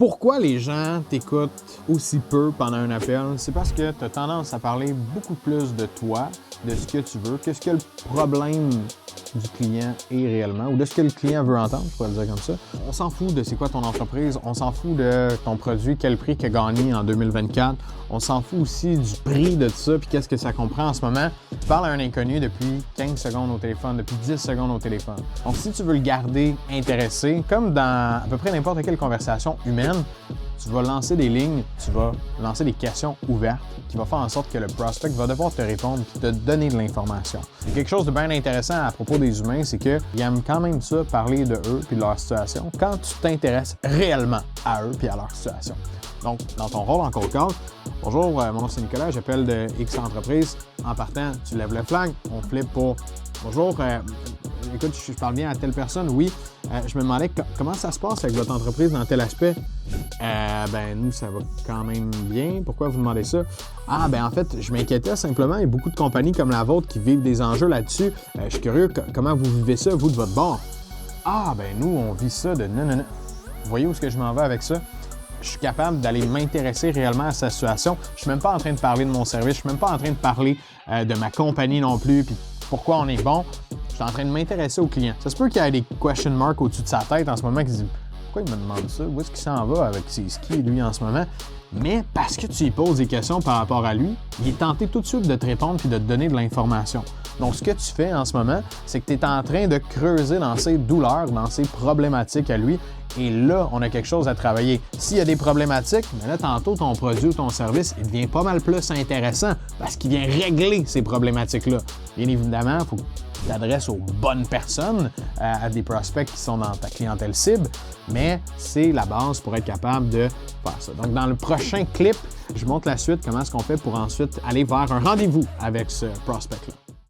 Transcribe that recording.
Pourquoi les gens t'écoutent aussi peu pendant un appel? C'est parce que tu as tendance à parler beaucoup plus de toi, de ce que tu veux, que ce que le problème du client est réellement, ou de ce que le client veut entendre, je pourrais le dire comme ça. On s'en fout de c'est quoi ton entreprise, on s'en fout de ton produit, quel prix qu'il a gagné en 2024, on s'en fout aussi du prix de tout ça, puis qu'est-ce que ça comprend en ce moment. Tu parles à un inconnu depuis 15 secondes au téléphone, depuis 10 secondes au téléphone. Donc si tu veux le garder intéressé, comme dans à peu près n'importe quelle conversation humaine, tu vas lancer des lignes, tu vas lancer des questions ouvertes qui vont faire en sorte que le prospect va devoir te répondre et te donner de l'information. Il y a quelque chose de bien intéressant à propos des humains, c'est qu'ils aiment quand même ça, parler de eux et de leur situation, quand tu t'intéresses réellement à eux et à leur situation. Donc, dans ton rôle en cold call, bonjour, mon nom c'est Nicolas, j'appelle de X entreprise. En partant, tu lèves le flag, on flippe pour bonjour, écoute, je parle bien à telle personne, oui. Je me demandais comment ça se passe avec votre entreprise dans tel aspect. Nous, ça va quand même bien. Pourquoi vous demandez ça? En fait, je m'inquiétais simplement. Il y a beaucoup de compagnies comme la vôtre qui vivent des enjeux là-dessus. Je suis curieux, comment vous vivez ça, vous, de votre bord? Nous, on vit ça de non. Vous voyez où est-ce que je m'en vais avec ça? Je suis capable d'aller m'intéresser réellement à sa situation. Je suis même pas en train de parler de mon service. Je suis même pas en train de parler de ma compagnie non plus, puis pourquoi on est bon. Je suis en train de m'intéresser au client. Ça se peut qu'il y ait des question marks au-dessus de sa tête en ce moment qui se dit pourquoi il me demande ça? Où est-ce qu'il s'en va avec ses skis, lui, en ce moment? Mais parce que tu lui poses des questions par rapport à lui, il est tenté tout de suite de te répondre puis de te donner de l'information. Donc, ce que tu fais en ce moment, c'est que tu es en train de creuser dans ses douleurs, dans ses problématiques à lui. Et là, on a quelque chose à travailler. S'il y a des problématiques, mais là, tantôt, ton produit ou ton service, il devient pas mal plus intéressant parce qu'il vient régler ces problématiques-là. Bien évidemment, il faut que tu t'adresses aux bonnes personnes, à des prospects qui sont dans ta clientèle cible, mais c'est la base pour être capable de faire ça. Donc, dans le prochain clip, je montre la suite, comment est-ce qu'on fait pour ensuite aller vers un rendez-vous avec ce prospect-là.